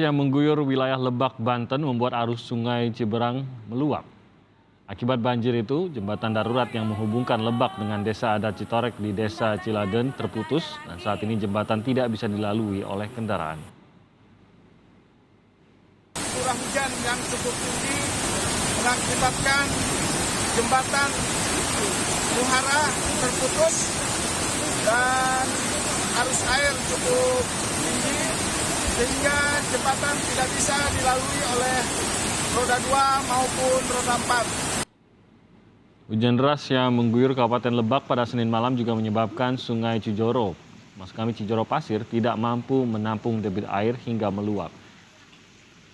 yang mengguyur wilayah Lebak, Banten membuat arus sungai Ciberang meluap. Akibat banjir itu, jembatan darurat yang menghubungkan Lebak dengan desa adat Citorek di desa Ciladen terputus dan saat ini jembatan tidak bisa dilalui oleh kendaraan. Curah hujan yang cukup tinggi mengakibatkan jembatan Muhara terputus dan arus air cukup tinggi sehingga jembatan tidak bisa dilalui oleh roda 2 maupun roda 4. Hujan deras yang mengguyur Kabupaten Lebak pada Senin malam juga menyebabkan Sungai Cijoro, maksud kami Cijoro Pasir, tidak mampu menampung debit air hingga meluap.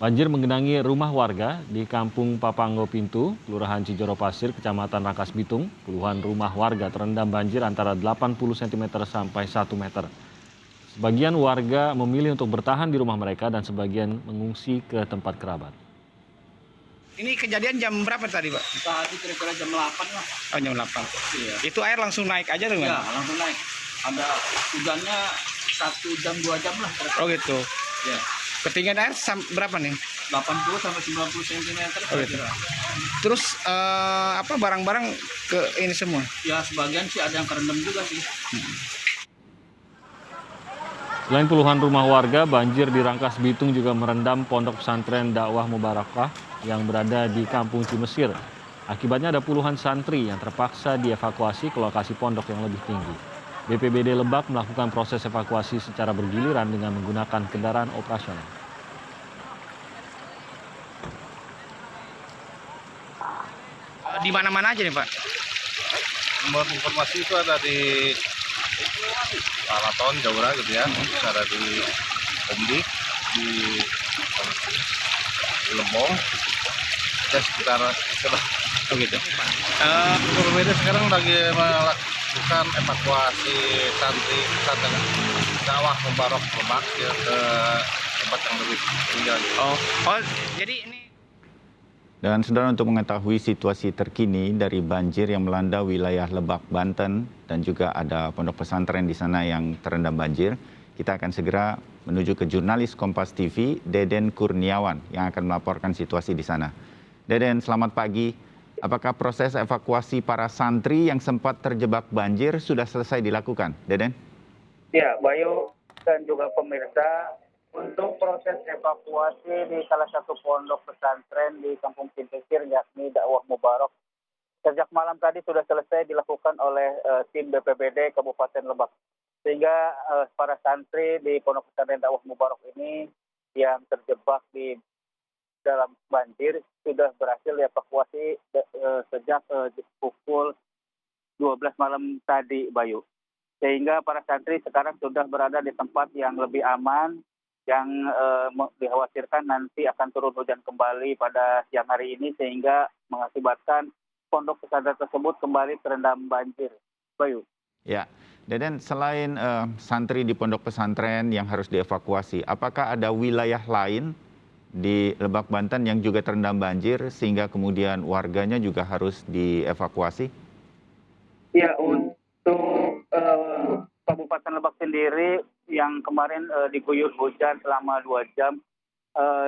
Banjir menggenangi rumah warga di Kampung Papanggo Pintu, Kelurahan Cijoro Pasir, Kecamatan Rangkas Bitung. Puluhan rumah warga terendam banjir antara 80 cm sampai 1 meter. Sebagian warga memilih untuk bertahan di rumah mereka dan sebagian mengungsi ke tempat kerabat. Ini kejadian jam berapa tadi, Pak? Tadi kira-kira jam 8 lah. Oh, jam 8. Iya. Itu air langsung naik aja tuh, Ya, Pak? langsung naik. Ada hujannya 1 jam 2 jam lah. Oh, gitu. Ya, Ketinggian air berapa nih? 80 sampai 90 cm Oh, gitu. kira-kira. Terus apa barang-barang ke ini semua? Ya, sebagian sih ada yang kerendam juga sih. Selain puluhan rumah warga, banjir di Rangkas Bitung juga merendam pondok pesantren dakwah Mubarakah yang berada di Kampung Cimesir. Akibatnya ada puluhan santri yang terpaksa dievakuasi ke lokasi pondok yang lebih tinggi. BPBD Lebak melakukan proses evakuasi secara bergiliran dengan menggunakan kendaraan operasional. Di mana-mana aja nih, Pak? Menurut informasi itu ada di Palaton, Jawa gitu ya, ada di Omdi, di Lembong, ya sekitar Begitu. BPBD sekarang lagi melakukan evakuasi santri pesantren dakwah Mubarak Lebak ya, ke tempat yang lebih tinggi. Oh, jadi ini. Dan saudara, untuk mengetahui situasi terkini dari banjir yang melanda wilayah Lebak, Banten, dan juga ada pondok pesantren di sana yang terendam banjir, kita akan segera menuju ke jurnalis Kompas TV, Deden Kurniawan, yang akan melaporkan situasi di sana. Deden, selamat pagi. Apakah proses evakuasi para santri yang sempat terjebak banjir sudah selesai dilakukan? Deden? Ya, Bayu dan juga pemirsa, untuk proses evakuasi di salah satu pondok pesantren di Kampung Cimesir, yakni Dakwah Mubarak, sejak malam tadi sudah selesai dilakukan oleh tim BPBD Kabupaten Lebak. Sehingga para santri di pondok pesantren Dakwah Mubarak ini yang terjebak di dalam banjir sudah berhasil dievakuasi sejak pukul 12 malam tadi, Bayu. Sehingga para santri sekarang sudah berada di tempat yang lebih aman, yang dikhawatirkan nanti akan turun hujan kembali pada siang hari ini sehingga mengakibatkan pondok pesantren tersebut kembali terendam banjir. Bayu. Ya, Deden, selain santri di pondok pesantren yang harus dievakuasi, apakah ada wilayah lain di Lebak, Banten yang juga terendam banjir sehingga kemudian warganya juga harus dievakuasi? Ya, untuk Kabupaten Lebak sendiri yang kemarin diguyur hujan selama 2 jam,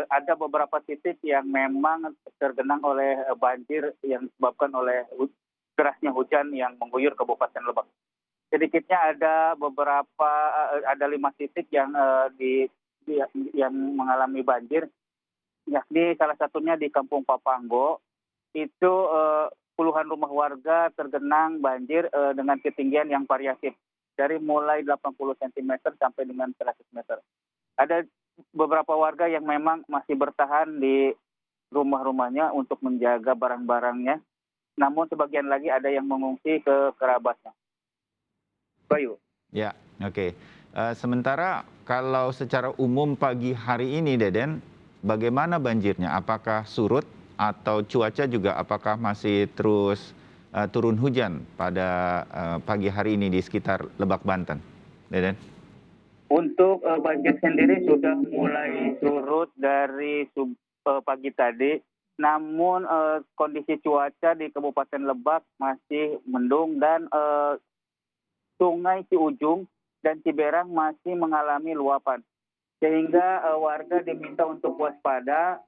ada beberapa titik yang memang tergenang oleh banjir yang disebabkan oleh derasnya hujan yang mengguyur Kabupaten Lebak. Sedikitnya ada beberapa, ada 5 titik yang yang mengalami banjir, yakni salah satunya di Kampung Papanggo. Itu puluhan rumah warga tergenang banjir dengan ketinggian yang variatif, dari mulai 80 cm sampai dengan 100 meter. Ada beberapa warga yang memang masih bertahan di rumah-rumahnya untuk menjaga barang-barangnya, namun sebagian lagi ada yang mengungsi ke kerabatnya. Bayu. Ya, oke. Sementara kalau secara umum pagi hari ini, Deden, bagaimana banjirnya? Apakah surut atau cuaca juga apakah masih terus turun hujan pada pagi hari ini di sekitar Lebak, Banten? Deden? Untuk banjir sendiri sudah mulai surut dari pagi tadi, namun kondisi cuaca di Kabupaten Lebak masih mendung dan Sungai Ciujung dan Ciberang masih mengalami luapan. sehingga warga diminta untuk waspada,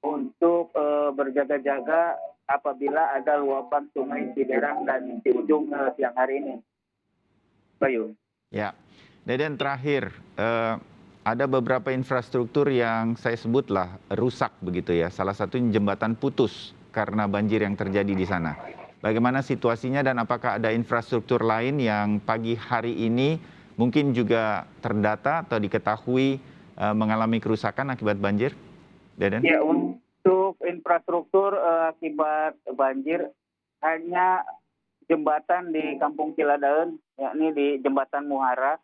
untuk berjaga-jaga apabila ada luapan Sungai Ciberang dan Ciujung siang hari ini. Bayu. Ya, Deden, terakhir, ada beberapa infrastruktur yang saya sebutlah rusak begitu ya. Salah satunya jembatan putus karena banjir yang terjadi di sana. Bagaimana situasinya dan apakah ada infrastruktur lain yang pagi hari ini mungkin juga terdata atau diketahui mengalami kerusakan akibat banjir? Deden? Ya, untuk infrastruktur akibat banjir hanya jembatan di Kampung Ciladaun, yakni di Jembatan Muhara.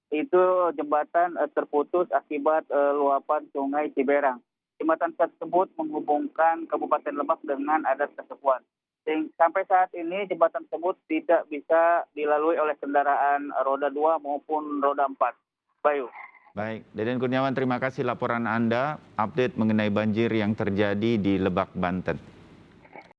Itu jembatan terputus akibat luapan Sungai Ciberang. Jembatan tersebut menghubungkan Kabupaten Lebak dengan Adat Kasepuan. Sampai saat ini jembatan tersebut tidak bisa dilalui oleh kendaraan roda 2 maupun roda 4. Bayu. Baik, Deden Kurniawan, terima kasih laporan Anda, update mengenai banjir yang terjadi di Lebak, Banten.